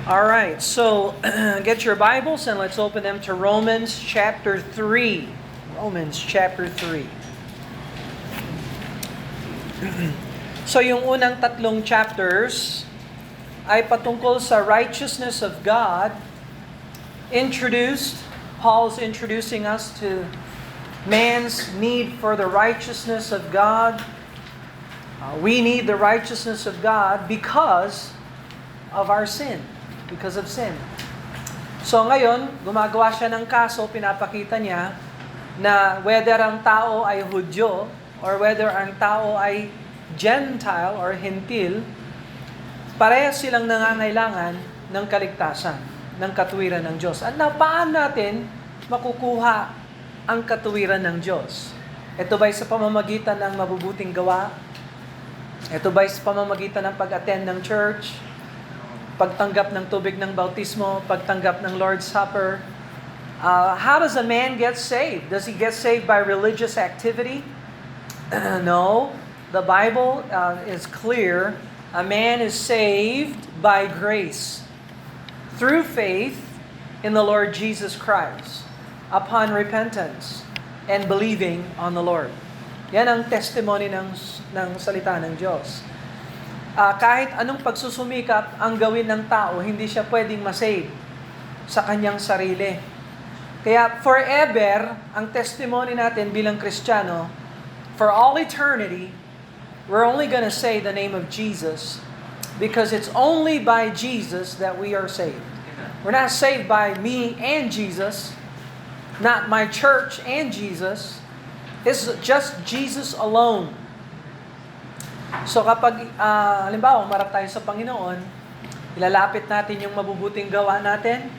All right, so get your Bibles and let's open them to Romans chapter 3. Romans chapter 3. So yung unang tatlong chapters ay patungkol sa righteousness of God. Paul's introducing us to man's need for the righteousness of God. We need the righteousness of God because of our sin. Because of sin. So ngayon, gumagawa siya ng kaso, pinapakita niya na whether ang tao ay Hudyo or whether ang tao ay Gentile or Hentil, parehas silang nangangailangan ng kaligtasan, ng katuwiran ng Diyos. At paano natin makukuha ang katuwiran ng Diyos? Ito ba'y sa pamamagitan ng mabubuting gawa? Ito ba'y sa pamamagitan ng pag-attend ng church? Pagtanggap ng tubig ng bautismo, pagtanggap ng Lord's Supper. How does a man get saved? Does he get saved by religious activity? No. The Bible is clear. A man is saved by grace through faith in the Lord Jesus Christ upon repentance and believing on the Lord. Yan ang testimony ng salita ng Diyos. Kahit anong pagsusumikap ang gawin ng tao, hindi siya pwedeng masave sa kanyang sarili. Kaya forever, ang testimony natin bilang Kristiyano, for all eternity, we're only gonna say the name of Jesus because it's only by Jesus that we are saved. We're not saved by me and Jesus, not my church and Jesus. It's just Jesus alone. So kapag, halimbawa, umarap tayo sa Panginoon, ilalapit natin yung mabubuting gawa natin,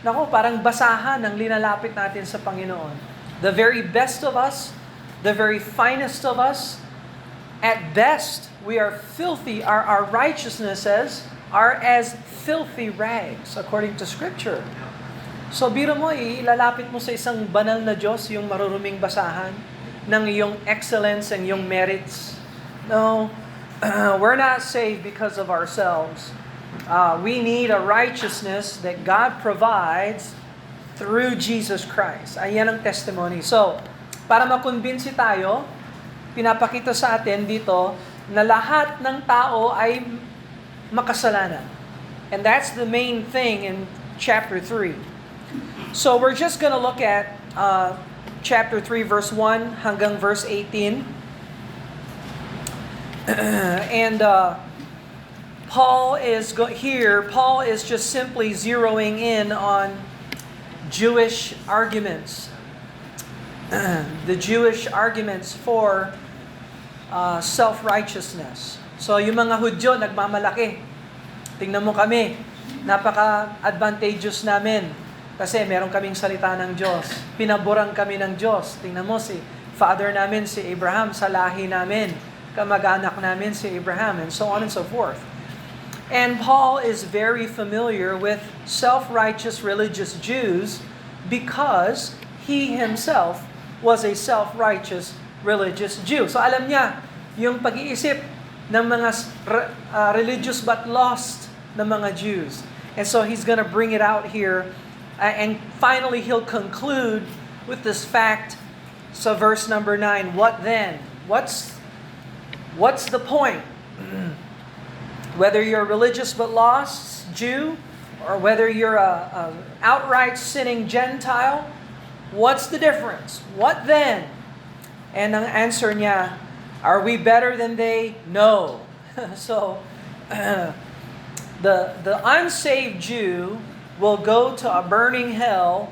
naku, parang basahan ang linalapit natin sa Panginoon. The very best of us, the very finest of us, at best, we are filthy. Our righteousnesses are as filthy rags, according to Scripture. So biro mo, ilalapit mo sa isang banal na Diyos yung maruruming basahan ng iyong excellence and iyong merits. No, we're not saved because of ourselves. We need a righteousness that God provides through Jesus Christ. Ayan ang testimony. So, para makumbinsi tayo, pinapakita sa atin dito na lahat ng tao ay makasalanan. And that's the main thing in chapter 3. So, we're just gonna look at chapter 3, verse 1 hanggang verse 18. And Paul is just simply zeroing in on Jewish arguments. The Jewish arguments for self-righteousness. So yung mga Hudyo nagmamalaki. Tingnan mo kami, napaka-advantageous namin kasi meron kaming salita ng Diyos. Pinaboran kami ng Diyos. Tingnan mo si father namin, si Abraham, sa lahi namin. Kamag-anak namin si Abraham, and so on and so forth. And Paul is very familiar with self-righteous religious Jews because he himself was a self-righteous religious Jew. So alam niya yung pag-iisip ng mga religious but lost na mga Jews. And so he's gonna bring it out here, and finally he'll conclude with this fact. So verse number 9, what then? What's the point? Whether you're a religious but lost Jew, or whether you're a outright sinning Gentile, what's the difference? What then? And ang answer niya, are we better than they? No. So, the unsaved Jew will go to a burning hell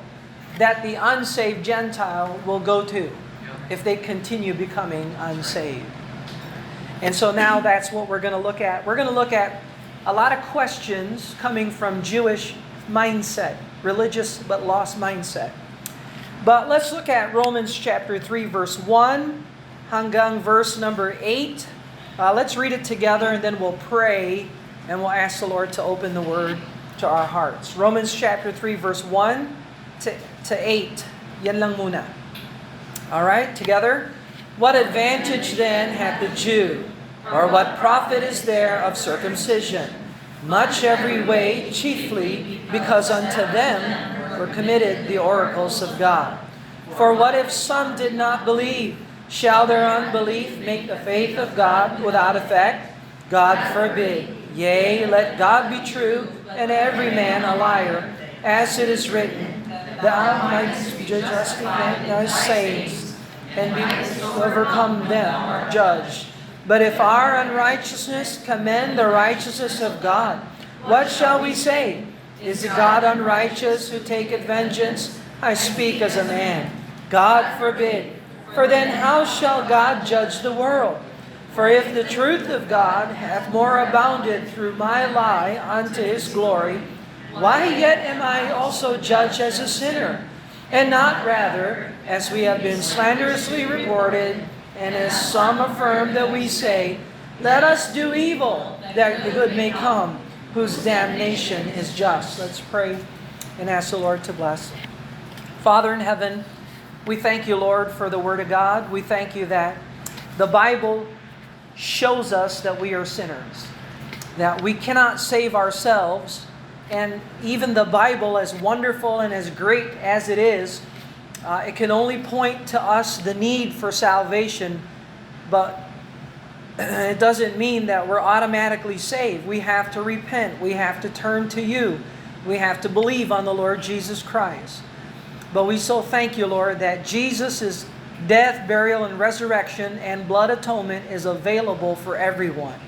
that the unsaved Gentile will go to if they continue becoming unsaved. And so now that's what we're going to look at. We're going to look at a lot of questions coming from Jewish mindset, religious but lost mindset. But let's look at Romans chapter 3, verse 1 hanggang verse number 8. Let's read it together and then we'll pray and we'll ask the Lord to open the Word to our hearts. Romans chapter 3, verse 1 to 8. Yan lang muna. All right, together. What advantage then hath the Jew, or what profit is there of circumcision? much every way, chiefly because unto them were committed the oracles of God. For what if some did not believe? Shall their unbelief make the faith of God without effect? God forbid. Yea, let God be true, and every man a liar, as it is written, Thou mightst justify thy saints, and be overcome them, judge. But if our unrighteousness commend the righteousness of God, what shall we say? Is God unrighteous who taketh vengeance? I speak as a man. God forbid. For then how shall God judge the world? For if the truth of God hath more abounded through my lie unto his glory, why yet am I also judged as a sinner? And not rather, as we have been slanderously reported, and as some affirm that we say, let us do evil, that the good may come, whose damnation is just. Let's pray and ask the Lord to bless. Father in heaven, we thank you, Lord, for the Word of God. We thank you that the Bible shows us that we are sinners, that we cannot save ourselves, and even the Bible, as wonderful and as great as it is, it can only point to us the need for salvation, but it doesn't mean that we're automatically saved. We have to repent. We have to turn to you. We have to believe on the Lord Jesus Christ. But we so thank you, Lord, that Jesus' death, burial, and resurrection and blood atonement is available for everyone.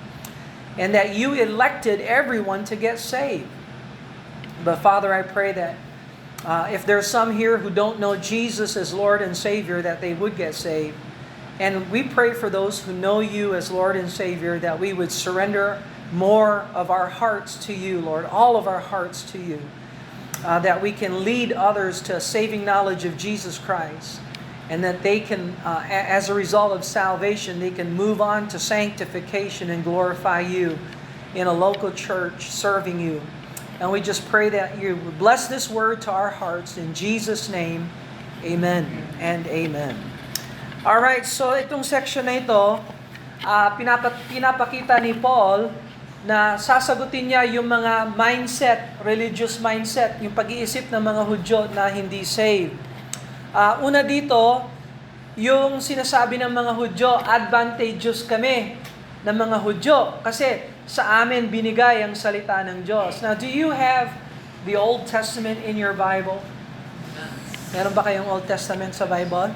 And that you elected everyone to get saved. But Father, I pray that if there's some here who don't know Jesus as Lord and Savior, that they would get saved. And we pray for those who know you as Lord and Savior, that we would surrender more of our hearts to you, Lord, all of our hearts to you. That we can lead others to a saving knowledge of Jesus Christ. And that they can, as a result of salvation, they can move on to sanctification and glorify you in a local church, serving you. And we just pray that you would bless this word to our hearts. In Jesus' name, amen and amen. Alright, so itong section na ito, pinapakita ni Paul na sasagutin niya yung mga mindset, religious mindset, yung pag-iisip ng mga Hudyo na hindi saved. Una dito, yung sinasabi ng mga Hudyo, advantageous kami ng mga Hudyo kasi sa amin binigay ang salita ng Diyos. Now, do you have the Old Testament in your Bible? Meron ba kayong Old Testament sa Bible?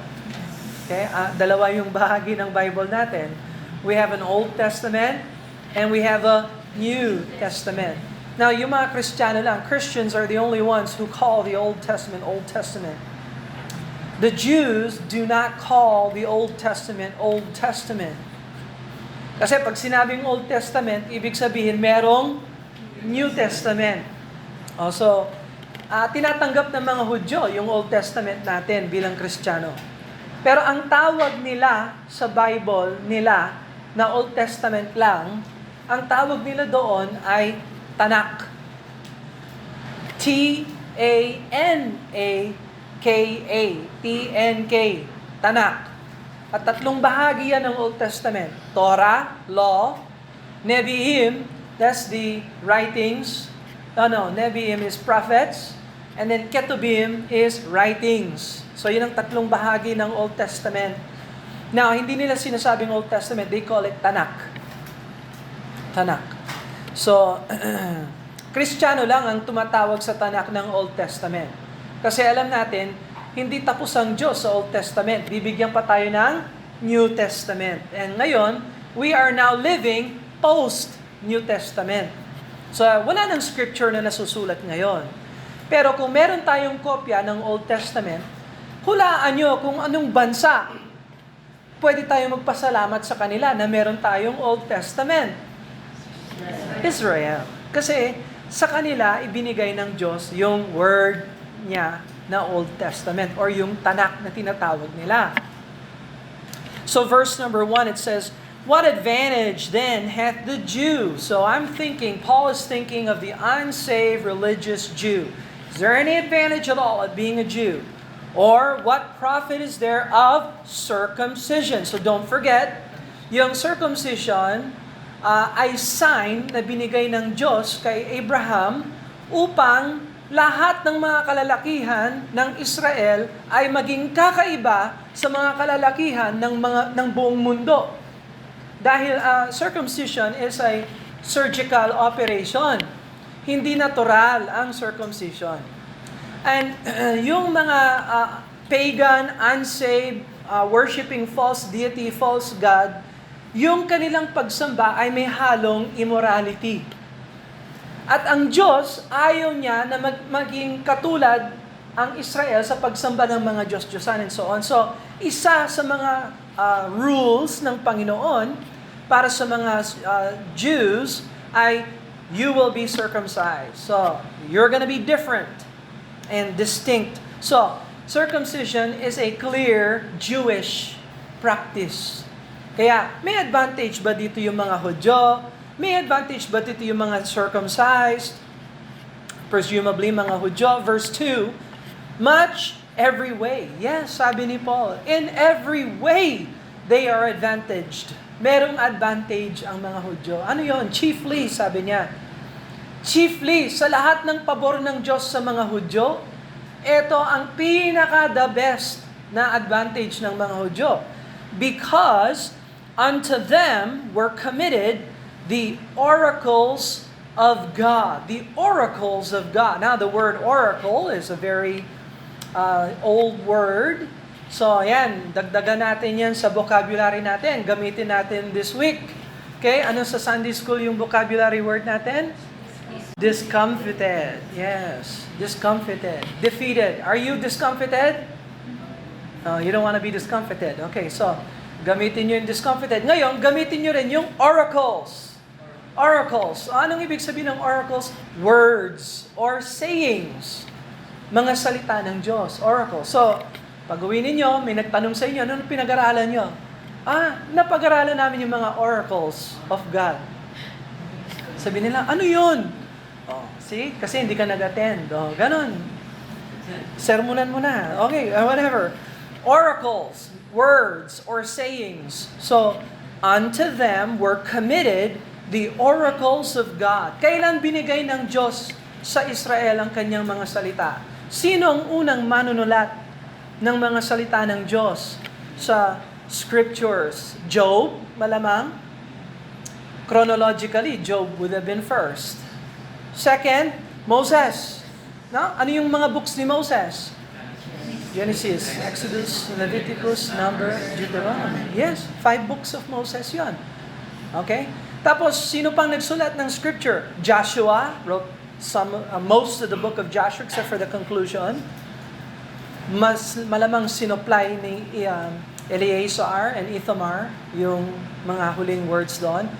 Okay, dalawa yung bahagi ng Bible natin. We have an Old Testament and we have a New Testament. Now, yung mga Kristiyano lang, Christians are the only ones who call the Old Testament, Old Testament. The Jews do not call the Old Testament, Old Testament. Kasi pag sinabing Old Testament, ibig sabihin merong New Testament. So, tinatanggap ng mga Hudyo yung Old Testament natin bilang Kristiyano. Pero ang tawag nila sa Bible nila na Old Testament lang, ang tawag nila doon ay Tanakh. T-A-N-A-K-A. T-N-K. Tanakh. At tatlong bahagi yan ng Old Testament. Torah, Law. Nevi'im, that's the writings. Nevi'im is prophets. And then Ketubim is writings. So yun ang tatlong bahagi ng Old Testament. Now, hindi nila sinasabing Old Testament. They call it Tanakh. Tanakh. So, Kristiyano lang ang tumatawag sa Tanakh ng Old Testament. Kasi alam natin, hindi tapos ang Diyos sa Old Testament. Bibigyan pa tayo ng New Testament. And ngayon, we are now living post-New Testament. So, wala nang scripture na nasusulat ngayon. Pero kung meron tayong kopya ng Old Testament, hulaan nyo kung anong bansa pwede tayong magpasalamat sa kanila na meron tayong Old Testament. Israel. Kasi sa kanila, ibinigay ng Diyos yung word niya na Old Testament or yung Tanakh na tinatawag nila. So verse number 1, it says, what advantage then hath the Jew? So I'm thinking, Paul is thinking of the unsaved religious Jew. Is there any advantage at all at being a Jew? Or what profit is there of circumcision? So don't forget, yung circumcision ay sign na binigay ng Diyos kay Abraham upang lahat ng mga kalalakihan ng Israel ay maging kakaiba sa mga kalalakihan ng buong mundo. Dahil circumcision is a surgical operation. Hindi natural ang circumcision. And yung mga pagan, unsaved, worshiping false deity, false god, yung kanilang pagsamba ay may halong immorality. At ang Diyos, ayaw niya na maging katulad ang Israel sa pagsamba ng mga Diyos-Diyosan and so on. So, isa sa mga rules ng Panginoon para sa mga Jews ay you will be circumcised. So, you're gonna be different and distinct. So, circumcision is a clear Jewish practice. Kaya, may advantage ba dito yung mga Hudyo? May advantage ba dito yung mga circumcised? Presumably, mga Hudyo. Verse 2, much every way. Yes, sabi ni Paul, in every way, they are advantaged. Merong advantage ang mga Hudyo. Ano yon? Chiefly, sabi niya. Chiefly, sa lahat ng pabor ng Diyos sa mga Hudyo, ito ang pinaka-the best na advantage ng mga Hudyo. Because unto them were committed the oracles of God. The oracles of God. Now, the word oracle is a very old word. So, ayan, dagdagan natin yan sa vocabulary natin. Gamitin natin this week. Okay, ano sa Sunday School yung vocabulary word natin? Discomfited. Yes, discomfited. Defeated. Are you discomfited? You don't want to be discomfited. Okay, so, gamitin nyo yung discomfited. Ngayon, gamitin nyo rin yung oracles. Oracles. Anong ibig sabihin ng oracles? Words or sayings. Mga salita ng Diyos. Oracles. So, pag-uwi ninyo, may nagtanong sa inyo, ano pinag-aralan nyo? Napag-aralan namin yung mga oracles of God. Sabi nila, ano yun? See? Kasi hindi ka nag-attend. Ganon. Sermonan mo na. Okay, whatever. Oracles, words, or sayings. So, unto them were committed the oracles of God. Kailan binigay ng Diyos sa Israel ang kanyang mga salita? Sino ang unang manunulat ng mga salita ng Diyos sa scriptures? Job, malamang. Chronologically, Job would have been first. Second, Moses. No? Ano yung mga books ni Moses? Genesis, Exodus, Leviticus, Numbers, Deuteronomy. Yes, 5 books of Moses yon. Okay? Tapos, sino pang nagsulat ng scripture? Joshua wrote most of the book of Joshua except for the conclusion. Malamang sinopply ni Eleazar and Ithamar yung mga huling words doon.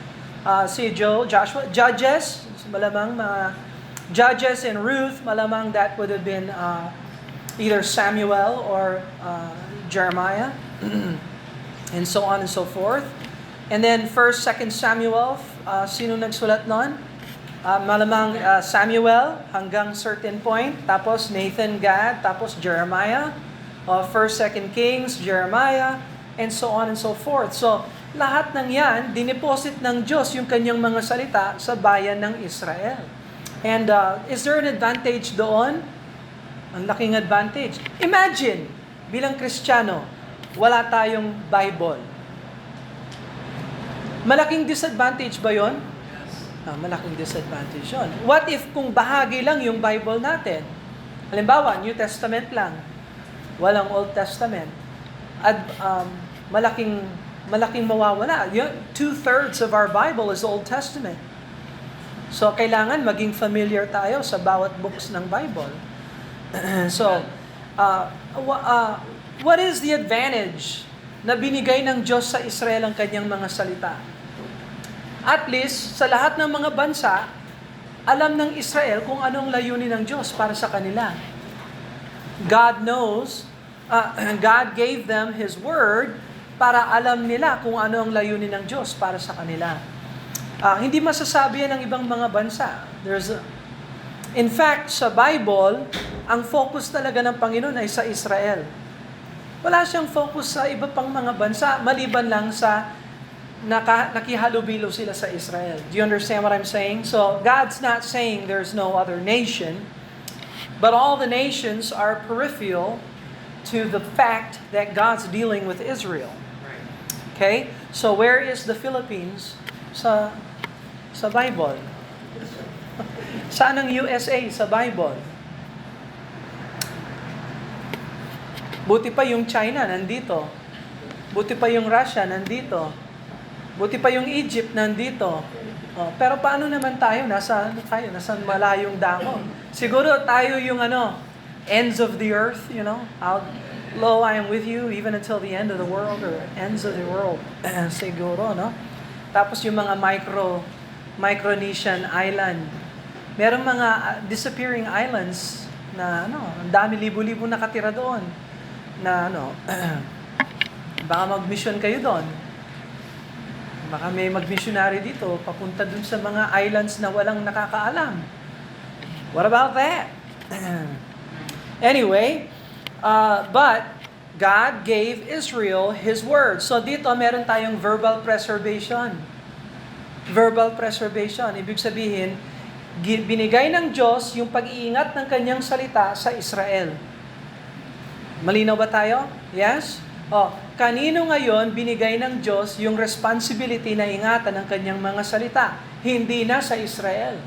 Joshua, Judges, malamang mga Judges and Ruth, malamang that would have been either Samuel or Jeremiah, and so on and so forth. And then 1st, 2nd Samuel, sino nagsulat nun? Malamang Samuel hanggang certain point, tapos Nathan, Gad, tapos Jeremiah, 1st, 2nd Kings, Jeremiah, and so on and so forth. So, lahat ng yan, dineposit ng Diyos yung kanyang mga salita sa bayan ng Israel. And is there an advantage doon? Ang laking advantage. Imagine, bilang Kristiyano, wala tayong Bible. Malaking disadvantage ba yon? Malaking disadvantage yun. What if kung bahagi lang yung Bible natin? Halimbawa, New Testament lang. Walang Old Testament. At malaking mawawala. 2/3 of our Bible is Old Testament. So, kailangan maging familiar tayo sa bawat books ng Bible. So, what is the advantage na binigay ng Diyos sa Israel ang kanyang mga salita? At least, sa lahat ng mga bansa, alam ng Israel kung anong layunin ng Diyos para sa kanila. God knows, God gave them His Word para alam nila kung ano ang layunin ng Diyos para sa kanila. Hindi masasabi yan ng ibang mga bansa. In fact, sa Bible, ang focus talaga ng Panginoon ay sa Israel. Wala siyang focus sa iba pang mga bansa, maliban lang sa nakihalubilo sila sa Israel. Do you understand what I'm saying? So, God's not saying there's no other nation, but all the nations are peripheral to the fact that God's dealing with Israel. Okay? So, where is the Philippines sa Bible? Saan ang USA sa Bible? Buti pa yung China nandito. Buti pa yung Russia nandito. Buti pa yung Egypt nandito. Oh, pero paano naman tayo? Nasa malayong dako. Siguro tayo yung ends of the earth, Lo, I am with you even until the end of the world or ends of the world. Siguro, no? Tapos yung mga Micronesian island. Merong mga disappearing islands na ang dami libo-libo nakatira doon. Na baka mag-mission kayo doon. Baka may mag-missionary dito, papunta dun sa mga islands na walang nakakaalam. What about that? Anyway, but God gave Israel His word. So dito meron tayong verbal preservation. Verbal preservation. Ibig sabihin, binigay ng Diyos yung pag-iingat ng kanyang salita sa Israel. Malinaw ba tayo? Yes? Kanino ngayon binigay ng Diyos yung responsibility na ingatan ng kanyang mga salita? Hindi na sa Israel.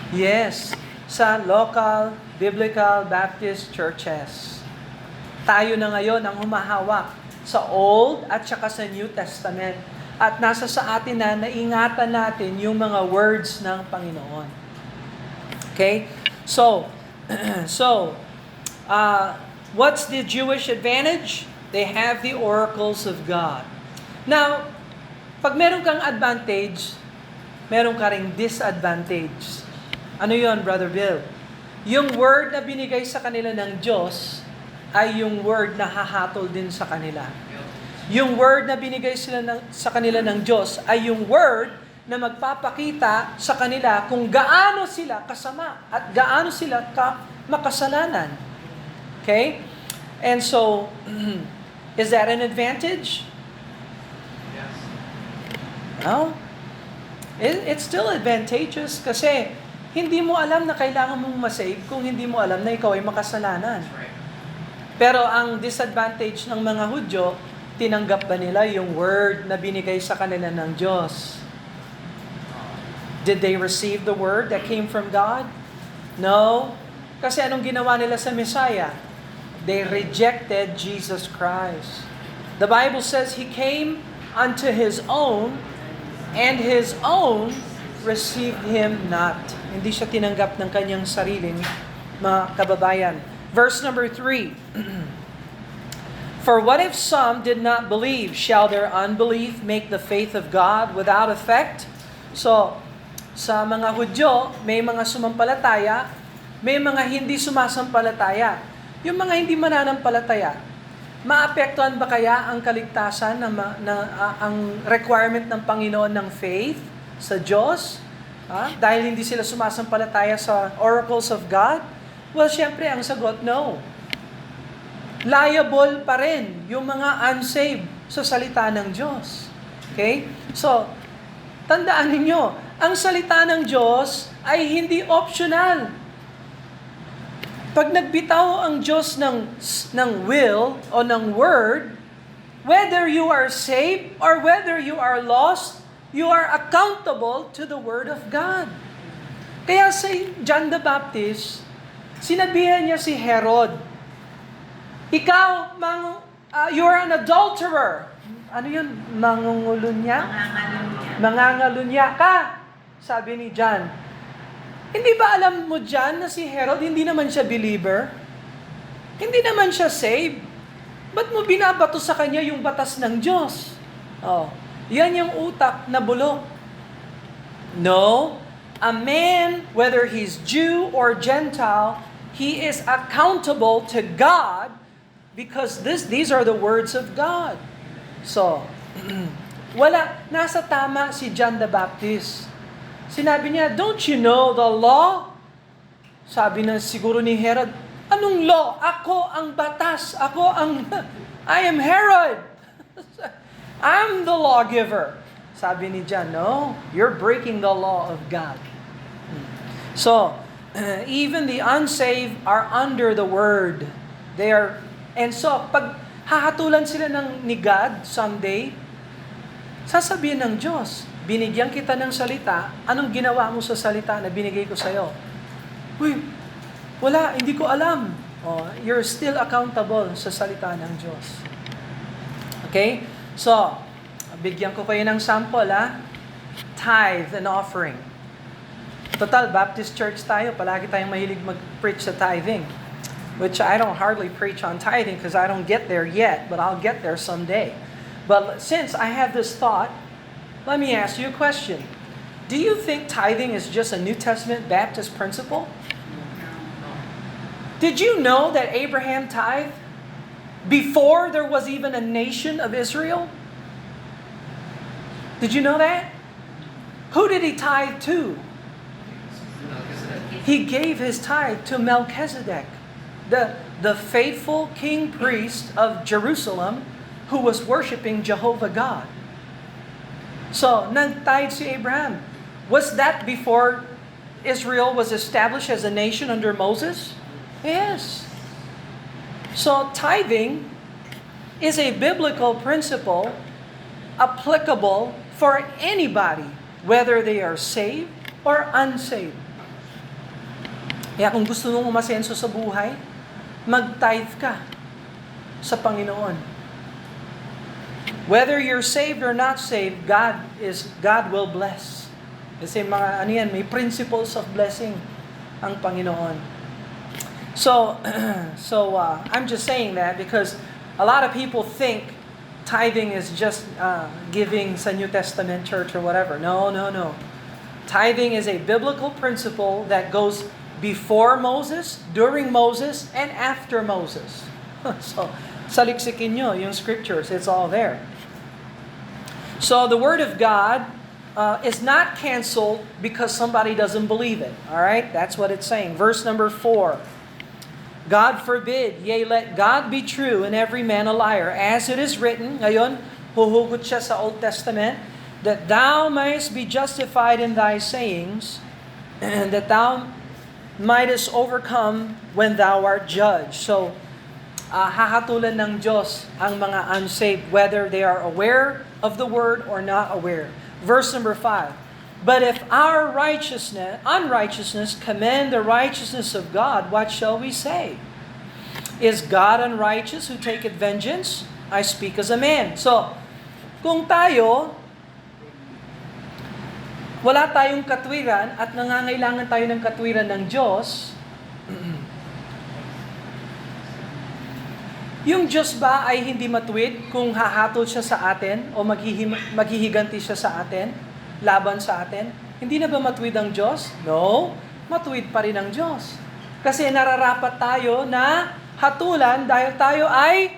Yes, sa local Biblical Baptist churches. Tayo na ngayon ang humahawak sa Old at saka sa New Testament. At nasa sa atin na naingatan natin yung mga words ng Panginoon. Okay? So, what's the Jewish advantage? They have the oracles of God. Now, pag meron kang advantage, meron ka ring disadvantage. Ano yon, Brother Bill? Yung word na binigay sa kanila ng Diyos ay yung word na hahatol din sa kanila. Yung word na binigay sa kanila ng Diyos ay yung word na magpapakita sa kanila kung gaano sila kasama at gaano sila makasalanan. Okay? And so, is that an advantage? Yes. No. It's still advantageous kasi hindi mo alam na kailangan mong masave kung hindi mo alam na ikaw ay makasalanan. That's right. Pero ang disadvantage ng mga Hudyo, tinanggap ba nila yung word na binigay sa kanila ng Diyos? Did they receive the word that came from God? No. Kasi anong ginawa nila sa Messiah? They rejected Jesus Christ. The Bible says He came unto His own, and His own received Him not. Hindi siya tinanggap ng kanyang sariling mga kababayan. Verse number 3. For what if some did not believe? Shall their unbelief make the faith of God without effect? So, sa mga Hudyo, may mga sumampalataya, may mga hindi sumasampalataya. Yung mga hindi mananampalataya, maapektuhan ba kaya ang kaligtasan ang requirement ng Panginoon ng faith sa Diyos? Dahil hindi sila sumasampalataya sa oracles of God? Well, syempre, ang sagot, no. Liable pa rin yung mga unsaved sa salita ng Diyos. Okay? So, tandaan ninyo, ang salita ng Diyos ay hindi optional. Pag nagbitaw ang Diyos ng will o ng word, whether you are saved or whether you are lost, you are accountable to the word of God. Kaya si John the Baptist, sinabihan niya si Herod, ikaw, you are an adulterer. Ano yun? Mangungulunya? Mangangalunya ka, sabi ni John. Hindi ba alam mo dyan na si Herod, hindi naman siya believer? Hindi naman siya saved? Ba't mo binabato sa kanya yung batas ng Diyos? Yan yung utak na bulok. No, a man, whether he's Jew or Gentile, he is accountable to God because these are the words of God. So, nasa tama si John the Baptist. Sinabi niya, don't you know the law? Sabi na siguro ni Herod, anong law? Ako ang batas. I am Herod. I'm the lawgiver. Sabi ni John, no, you're breaking the law of God. So, even the unsaved are under the word. They are, and so, pag hahatulan sila ni God someday, sasabihin ng Diyos, binigyan kita ng salita, anong ginawa mo sa salita na binigay ko sa'yo? Uy, wala, hindi ko alam. Oh, you're still accountable sa salita ng Diyos. Okay? So, bigyan ko kayo ng sample, tithe and offering. Total, Baptist church tayo, palagi tayong mahilig mag-preach sa tithing. Which I don't hardly preach on tithing because I don't get there yet, but I'll get there someday. But since I have this thought, let me ask you a question. Do you think tithing is just a New Testament Baptist principle? Did you know that Abraham tithed before there was even a nation of Israel? Did you know that? Who did he tithe to? He gave his tithe to Melchizedek, the faithful king priest of Jerusalem who was worshiping Jehovah God. So, nag-tithe si Abraham. Was that before Israel was established as a nation under Moses? Yes. So, tithing is a biblical principle applicable for anybody, whether they are saved or unsaved. Kaya kung gusto mong umasenso sa buhay, mag-tithe ka sa Panginoon. Whether you're saved or not saved, God will bless. Kasi may principles of blessing ang Panginoon. So I'm just saying that because a lot of people think tithing is just giving sa New Testament church or whatever. No. Tithing is a biblical principle that goes before Moses, during Moses, and after Moses. So, saliksikin nyo yung scriptures. It's all there. So, the Word of God is not canceled because somebody doesn't believe it. All right? That's what it's saying. Verse number 4. God forbid, yea, let God be true and every man a liar. As it is written, ngayon, huhugot siya sa Old Testament, that thou mayest be justified in thy sayings, and that thou mightest overcome when thou art judged. So, hahatulan ng Diyos ang mga unsaved, whether they are aware of the word or not aware. Verse number 5. But if our unrighteousness commend the righteousness of God, what shall we say? Is God unrighteous who taketh vengeance? I speak as a man. So, kung tayo wala tayong katwiran at nangangailangan tayo ng katwiran ng Diyos, yung Diyos ba ay hindi matuwid kung hahatol siya sa atin o maghihiganti siya sa atin, laban sa atin? Hindi na ba matuwid ang Diyos? No, matuwid pa rin ang Diyos. Kasi nararapat tayo na hatulan dahil tayo ay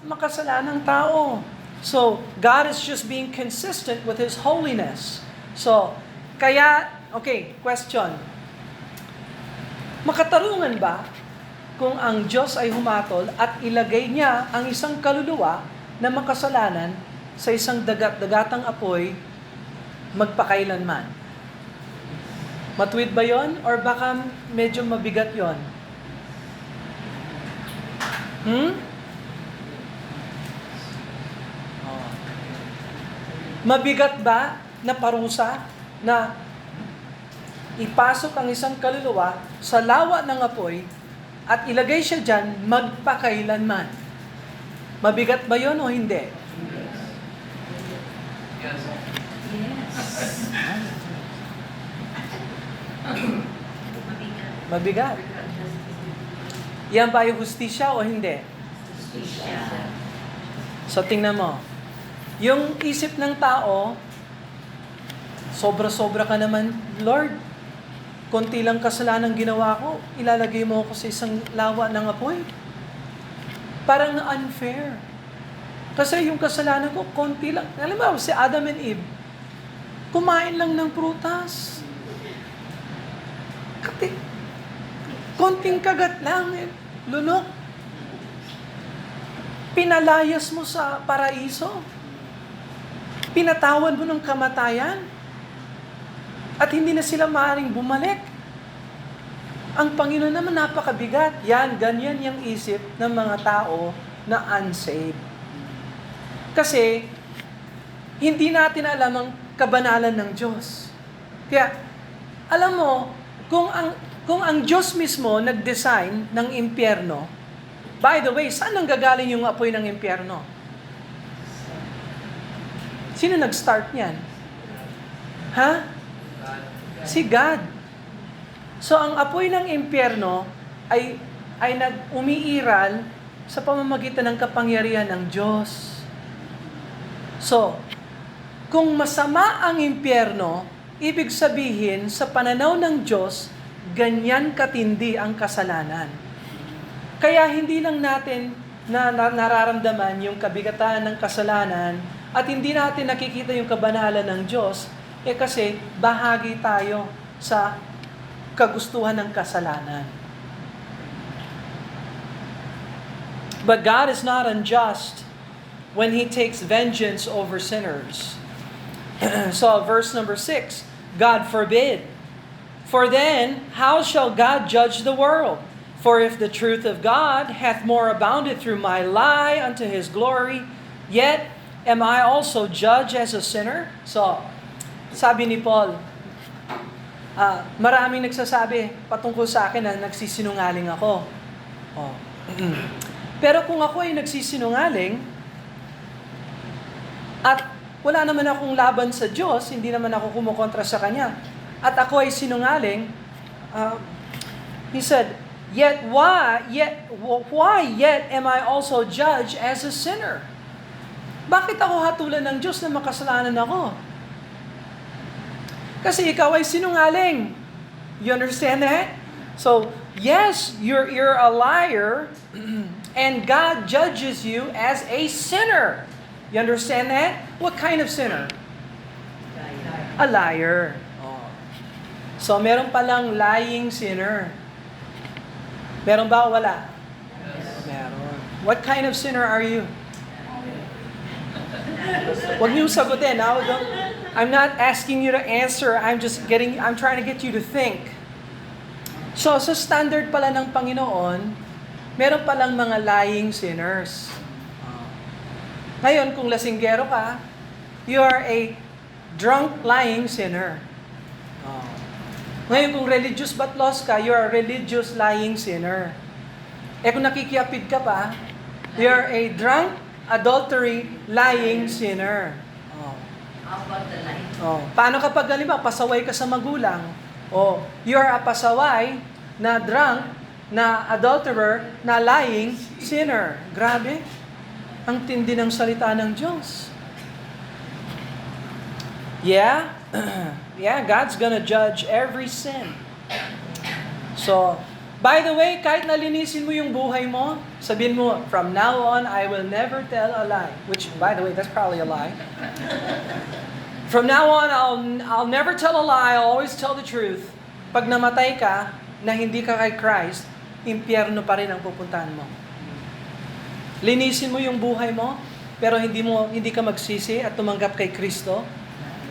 makasalanang tao. So, God is just being consistent with His holiness. So, question. Makatarungan ba kung ang Diyos ay humatol at ilagay niya ang isang kaluluwa na makasalanan sa isang dagat-dagatang apoy magpakailanman? Matuwid ba yon? Or baka medyo mabigat yon? Mabigat ba na parusa na ipasok ang isang kaluluwa sa lawa ng apoy at ilagay siya dyan magpakailanman? Mabigat ba yon o hindi? Yes. Mabigat. Yan ba yung hustisya o hindi? So tingnan mo. Yung isip ng tao, sobra-sobra ka naman, Lord. Konti lang kasalanan ginawa ko, ilalagay mo ako sa isang lawa ng apoy. Parang unfair. Kasi yung kasalanan ko, konti lang. Alam mo, si Adam and Eve, kumain lang ng prutas. Konting kagat lang, lunok. Pinalayas mo sa paraiso. Pinatawan mo ng kamatayan at hindi na sila maaaring bumalik. Ang Panginoon naman napakabigat. Ganyan yung isip ng mga tao na unsaved. Kasi, hindi natin alam ang kabanalan ng Diyos. Kaya, alam mo, kung ang Diyos mismo nag-design ng impyerno, by the way, saan nanggagaling yung apoy ng impyerno? Sino nag-start niyan? Ha? Si God. So, ang apoy ng impyerno ay umiiral sa pamamagitan ng kapangyarihan ng Diyos. So, kung masama ang impyerno, ibig sabihin, sa pananaw ng Diyos, ganyan katindi ang kasalanan. Kaya hindi lang natin nararamdaman yung kabigatan ng kasalanan at hindi natin nakikita yung kabanalan ng Diyos, kasi bahagi tayo sa kagustuhan ng kasalanan. But God is not unjust when He takes vengeance over sinners. So, verse number 6, God forbid. For then, how shall God judge the world? For if the truth of God hath more abounded through my lie unto His glory, yet am I also judged as a sinner? So, sabi ni Paul, maraming nagsasabi patungkol sa akin na nagsisinungaling ako. Oh. Pero kung ako ay nagsisinungaling, at wala naman akong laban sa Diyos, hindi naman ako kumukontra sa Kanya, at ako ay sinungaling, he said, why yet am I also judged as a sinner? Bakit ako hatulan ng Diyos na makasalanan ako? Kasi ikaw ay sinungaling. You understand that? So, yes, you're a liar, and God judges you as a sinner. You understand that? What kind of sinner? A liar. Oh. So, meron palang lying sinner. Meron ba o wala? Yes. Meron. What kind of sinner are you? Huwag niyong sagutin. I'm not asking you to answer. I'm trying to get you to think. So, sa standard pala ng Panginoon, meron palang mga lying sinners. Ngayon, kung lasinggero ka, you are a drunk, lying sinner. Ngayon, kung religious but lost ka, you are a religious, lying sinner. Kung nakikiapid ka pa, you are a drunk, adultery, lying sinner. How about the light? Paano kapag halimbawa, pasaway ka sa magulang? You are a pasaway, na drunk, na adulterer, na lying sinner. Grabe. Ang tindi ng salita ng Diyos. Yeah, God's gonna judge every sin. So, by the way, kahit nalinisin mo yung buhay mo, sabihin mo, from now on, I will never tell a lie. Which, by the way, that's probably a lie. From now on, I'll never tell a lie. I'll always tell the truth. Pag namatay ka, na hindi ka kay Christ, impyerno pa rin ang pupuntahan mo. Linisin mo yung buhay mo, pero hindi ka magsisi at tumanggap kay Kristo.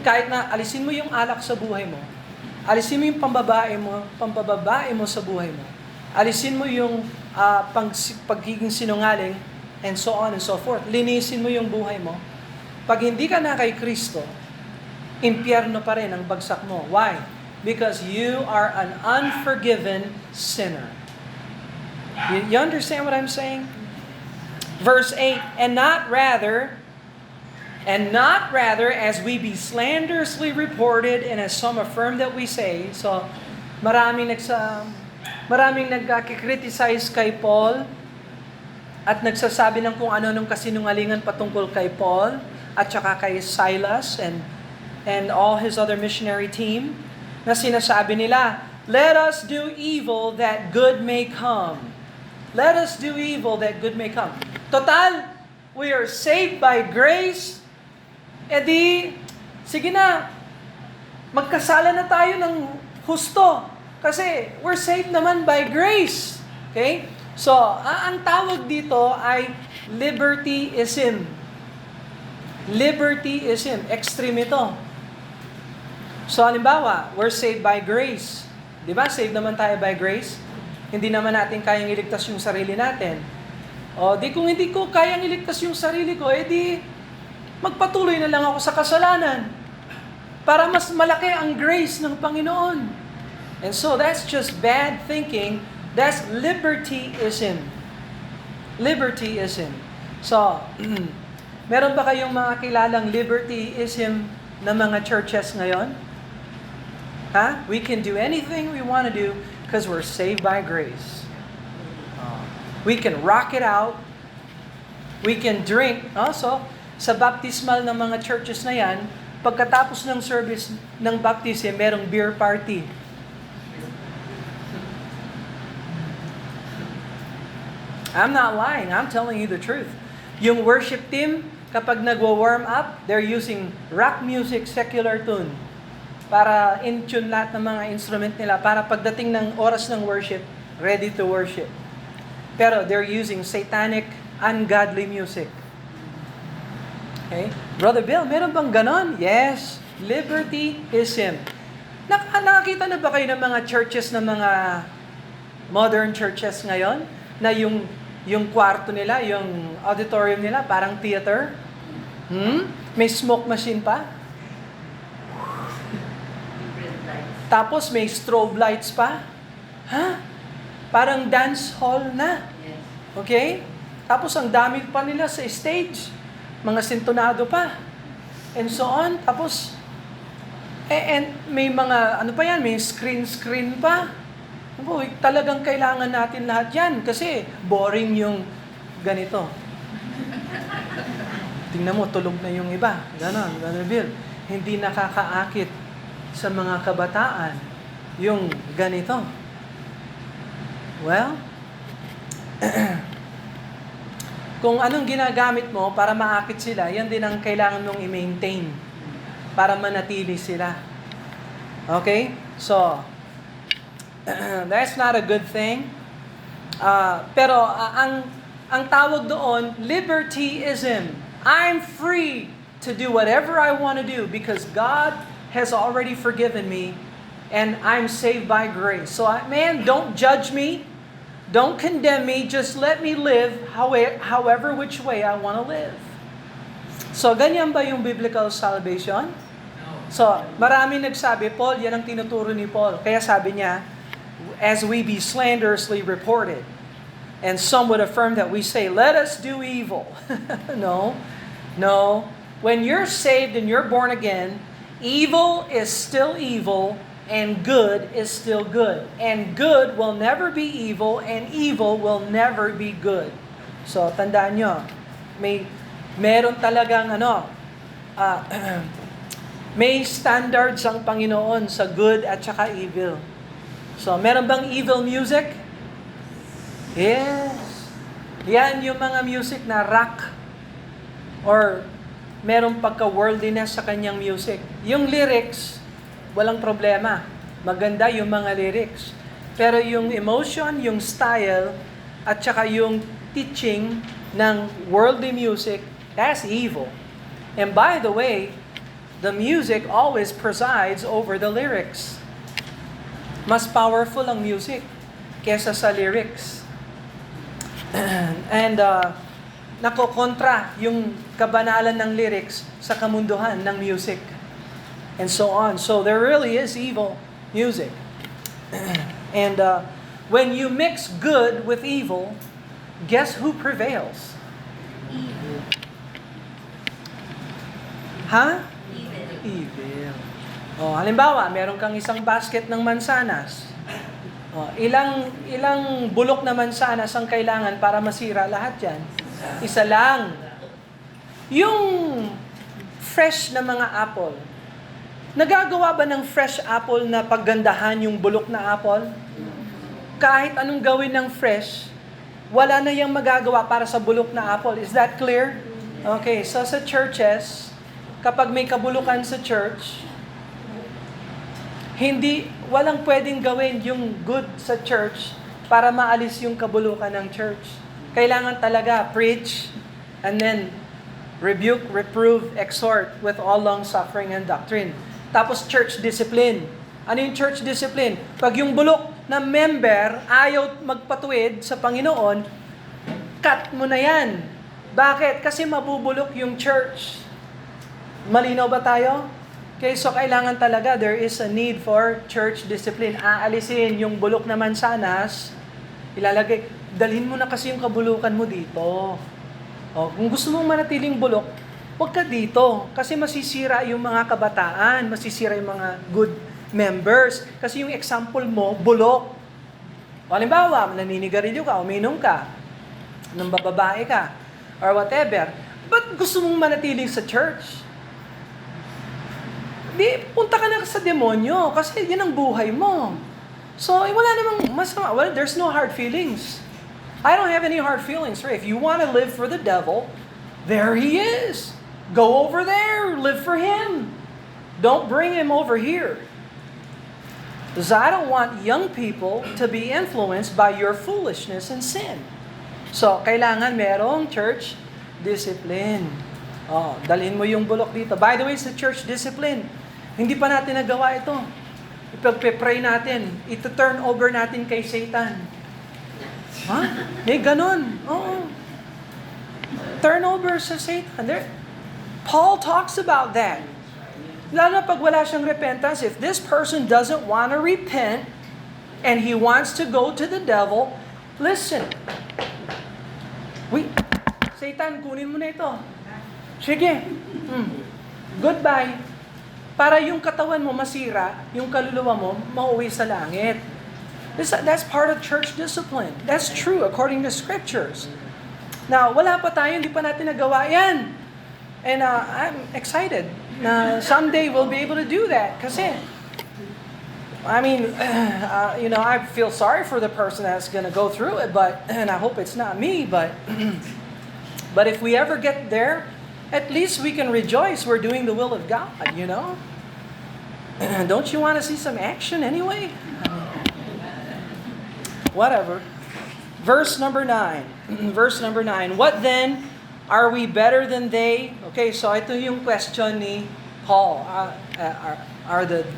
Kahit na alisin mo yung alak sa buhay mo, alisin mo yung pambababae mo sa buhay mo, alisin mo yung pagiging sinungaling, and so on and so forth. Linisin mo yung buhay mo. Pag hindi ka na kay Kristo, impyerno pa rin ang bagsak mo. Why? Because you are an unforgiven sinner. You understand what I'm saying? Verse 8, and not rather as we be slanderously reported and as some affirm that we say. So, maraming nagkikriticize kay Paul at nagsasabi ng kung ano nung kasinungalingan patungkol kay Paul at saka kay Silas and all his other missionary team na sinasabi nila, let us do evil that good may come. Let us do evil that good may come. Total, we are saved by grace. Sige na, magkasala na tayo ng husto. Kasi we're saved naman by grace. Okay? So, ang tawag dito ay libertyism. Libertyism, extreme ito. So halimbawa, we're saved by grace. Di ba? Saved naman tayo by grace. Hindi naman natin kayang iligtas yung sarili natin. O di kung hindi ko kayang iligtas yung sarili ko, di magpatuloy na lang ako sa kasalanan para mas malaki ang grace ng Panginoon. And so that's just bad thinking. That's libertyism. Libertyism. So, meron ba kayong mga kilalang libertyism na mga churches ngayon? We can do anything we want to do because we're saved by grace. We can rock it out. We can drink. So, sa baptismal ng mga churches na yan, pagkatapos ng service ng baptism, merong beer party. I'm not lying. I'm telling you the truth. Yung worship team, kapag nagwa-warm up, they're using rock music, secular tune para in-tune lahat ng mga instrument nila para pagdating ng oras ng worship, ready to worship. Pero they're using satanic, ungodly music. Okay? Brother Bill, meron bang ganon? Yes. Libertyism. Nakakita na ba kayo ng mga churches, ng mga modern churches ngayon? Na yung kwarto nila, yung auditorium nila, parang theater? May smoke machine pa? Tapos may strobe lights pa? Parang dance hall na. Okay? Tapos ang dami pa nila sa stage. Mga sintonado pa. And so on. Tapos, and may mga, ano pa yan, may screen pa. Boy, talagang kailangan natin lahat yan kasi boring yung ganito. Tingnan mo, tulog na yung iba. Ganon, Bill. Hindi nakakaakit sa mga kabataan yung ganito. Well, kung anong ginagamit mo para maakit sila, yan din ang kailangan mong i-maintain para manatili sila. Okay? So, that's not a good thing. Pero ang tawag doon, libertyism. I'm free to do whatever I want to do because God has already forgiven me and I'm saved by grace. So, man, don't judge me. Don't condemn me. Just let me live however which way I want to live. So, ganyan ba yung biblical salvation? So, marami nagsabi, Paul, yan ang tinuturo ni Paul. Kaya sabi niya, as we be slanderously reported. And some would affirm that we say, let us do evil. No. When you're saved and you're born again, evil is still evil and good is still good. And good will never be evil and evil will never be good. So, tandaan nyo, meron talagang may standards ang Panginoon sa good at saka evil. So, meron bang evil music? Yes. Yan yung mga music na rock or merong pagka-worldliness sa kanyang music. Yung lyrics, walang problema. Maganda yung mga lyrics. Pero yung emotion, yung style, at saka yung teaching ng worldly music, that's evil. And by the way, the music always presides over the lyrics. Mas powerful ang music kesa sa lyrics. And nakokontra yung kabanalan ng lyrics sa kamunduhan ng music. And so on. So there really is evil music. And when you mix good with evil, guess who prevails? Evil. Halimbawa, meron kang isang basket ng mansanas. Ilang bulok na mansanas ang kailangan para masira lahat yan? Isa lang. Yung fresh na mga apple, nagagawa ba ng fresh apple na paggandahan yung bulok na apple? Kahit anong gawin ng fresh, wala na yung magagawa para sa bulok na apple. Is that clear? Okay, so sa churches, kapag may kabulukan sa church, walang pwedeng gawin yung good sa church para maalis yung kabulukan ng church. Kailangan talaga preach and then Rebuke, reprove, exhort with all long-suffering and doctrine. Tapos church discipline. Ano yung church discipline? Pag yung bulok na member ayaw magpatuwid sa Panginoon, cut mo na yan. Bakit? Kasi mabubulok yung church. Malinaw ba tayo? Okay, so kailangan talaga, there is a need for church discipline. Aalisin yung bulok na mansanas, ilalagay, dalhin mo na kasi yung kabulukan mo dito. O, kung gusto mong manatiling bulok, huwag ka dito. Kasi masisira yung mga kabataan, masisira yung mga good members. Kasi yung example mo, bulok. O, halimbawa, naninigarilyo ka, uminom ka, nang bababae ka, or whatever. Ba't gusto mong manatiling sa church? Di, punta ka na sa demonyo kasi yun ang buhay mo. So, wala namang masama. Well, there's no hard feelings. I don't have any hard feelings. Right? If you want to live for the devil, there he is. Go over there. Live for him. Don't bring him over here. Because I don't want young people to be influenced by your foolishness and sin. So, kailangan merong church discipline. Oh, dalhin mo yung bulok dito. By the way, sa church discipline, hindi pa natin nagawa ito. Ipag-pray natin. Ito-turn over natin kay Satan. Ha? May ganon. Oo. Turn over sa Satan. Paul talks about that. Lalo na pag wala siyang repentance, if this person doesn't want to repent and he wants to go to the devil, listen. Satan, kunin mo na ito. Sige. Goodbye. Para yung katawan mo masira, yung kaluluwa mo mauwi sa langit. That's part of church discipline. That's true according to scriptures. Now, wala pa tayo, hindi pa natin nagawa yan. And I'm excited na someday we'll be able to do that. Kasi, I mean, I feel sorry for the person that's going to go through it, and I hope it's not me, but if we ever get there, at least we can rejoice we're doing the will of God, you know? Don't you want to see some action anyway? Whatever. Verse number 9. Verse number 9. What then? Are we better than they? Okay, so ito yung question ni Paul. Are the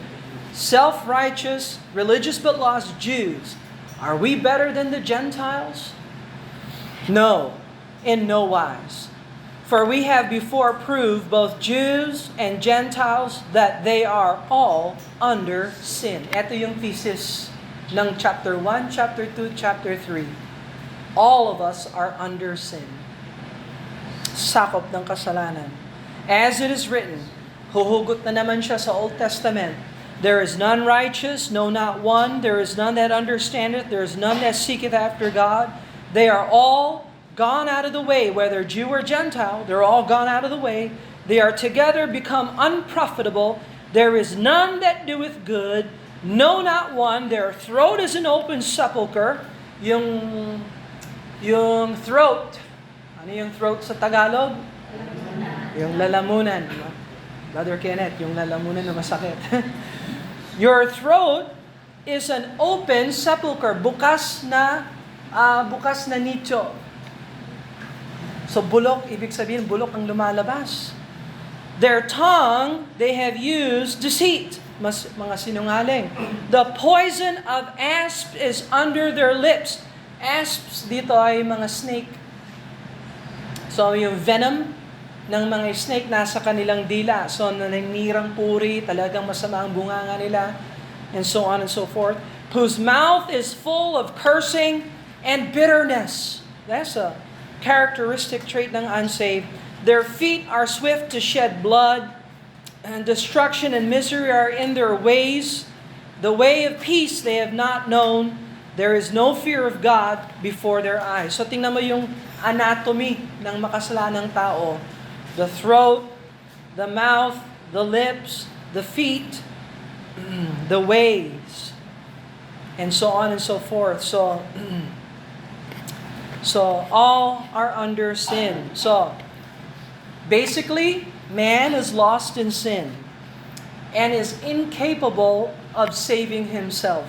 self-righteous, religious but lost Jews, are we better than the Gentiles? No, in no wise. For we have before proved both Jews and Gentiles that they are all under sin. Ito yung thesis ng chapter 1, chapter 2, chapter 3. All of us are under sin. Sakop ng kasalanan. As it is written, huhugot na naman siya sa Old Testament. There is none righteous, no not one. There is none that understandeth. There is none that seeketh after God. They are all gone out of the way, whether Jew or Gentile, they're all gone out of the way. They are together become unprofitable. There is none that doeth good, no not one. Their throat is an open sepulcher. Yung throat, ano yung throat sa Tagalog? Yung lalamunan. Brother Kenneth, yung lalamunan na masakit. Your throat is an open sepulcher, bukas na nicho. So bulok, ibig sabihin bulok ang lumalabas. Their tongue, they have used deceit. Mga sinungaling. The poison of asp is under their lips. Asps dito ay mga snake. So yung venom ng mga snake nasa kanilang dila. So naninirang puri, talagang masama ang bunganga nila. And so on and so forth. Whose mouth is full of cursing and bitterness. That's a characteristic trait ng unsaved. Their feet are swift to shed blood, and destruction and misery are in their ways. The way of peace they have not known. There is no fear of God before their eyes. So tingnan mo yung anatomy ng makasalanang tao. The throat, the mouth, the lips, the feet, the ways, and so on and so forth. So all are under sin. So basically, man is lost in sin and is incapable of saving himself.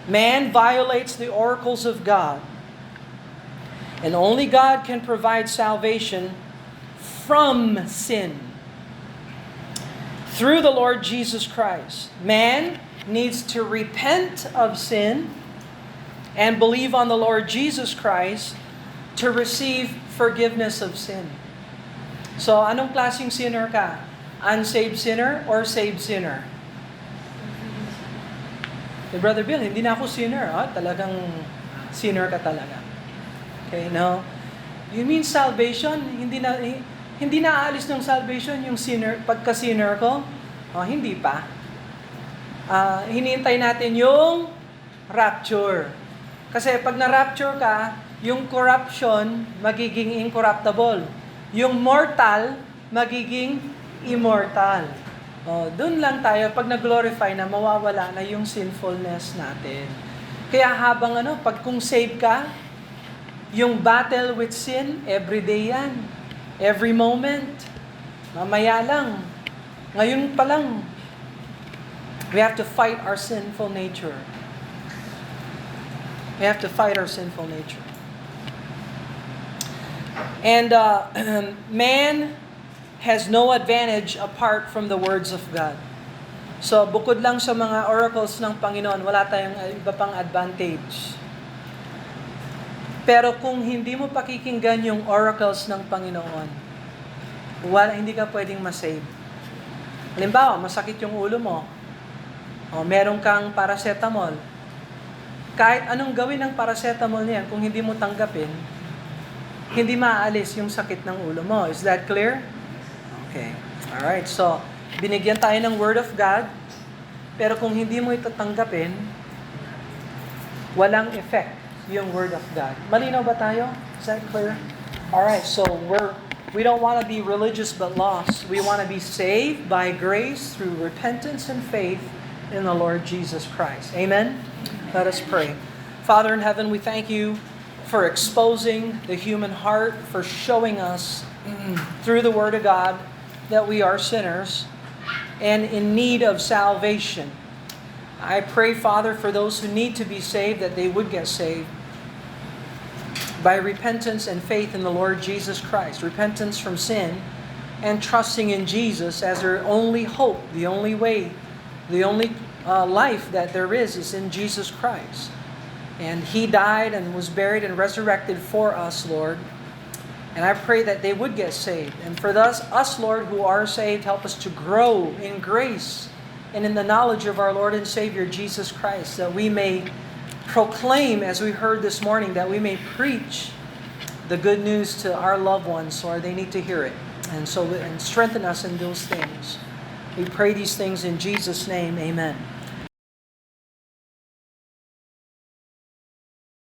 Man violates the oracles of God. And only God can provide salvation from sin. Through the Lord Jesus Christ, man needs to repent of sin and believe on the Lord Jesus Christ to receive forgiveness of sin. So, anong klaseng sinner ka? Unsaved sinner or saved sinner? Brother Bill, hindi na ako sinner. Talagang sinner ka talaga. Okay, no? You mean salvation? Hindi na aalis ng salvation yung sinner, pagka-sinner ko? Hindi pa. Hinihintay natin yung rapture. Kasi pag na-rapture ka, yung corruption magiging incorruptible. Yung mortal magiging immortal. Doon lang tayo, pag nag-glorify na, mawawala na yung sinfulness natin. Kaya habang pag kung save ka, yung battle with sin, everyday yan. Every moment. Mamaya lang. Ngayon pa lang. We have to fight our sinful nature. We have to fight our sinful nature. And man has no advantage apart from the words of God. So, bukod lang sa mga oracles ng Panginoon, wala tayong iba pang advantage. Pero kung hindi mo pakikinggan yung oracles ng Panginoon, hindi ka pwedeng masave. Halimbawa, masakit yung ulo mo, meron kang paracetamol. Kahit anong gawin ng paracetamol niyan, kung hindi mo tanggapin, hindi maaalis yung sakit ng ulo mo. Is that clear? Okay. Alright, so, binigyan tayo ng Word of God, pero kung hindi mo ito tanggapin, walang effect yung Word of God. Malinaw ba tayo? Is that clear? Alright, so we don't want to be religious but lost. We want to be saved by grace through repentance and faith in the Lord Jesus Christ. Amen? Let us pray. Father in heaven, we thank you for exposing the human heart, for showing us through the Word of God that we are sinners and in need of salvation. I pray, Father, for those who need to be saved, that they would get saved by repentance and faith in the Lord Jesus Christ. Repentance from sin and trusting in Jesus as their only hope, the only way, the only life that there is in Jesus Christ. And He died and was buried and resurrected for us, Lord. And I pray that they would get saved. And for us, Lord, who are saved, help us to grow in grace and in the knowledge of our Lord and Savior, Jesus Christ, that we may proclaim, as we heard this morning, that we may preach the good news to our loved ones, Lord. They need to hear it. And strengthen us in those things. We pray these things in Jesus' name. Amen.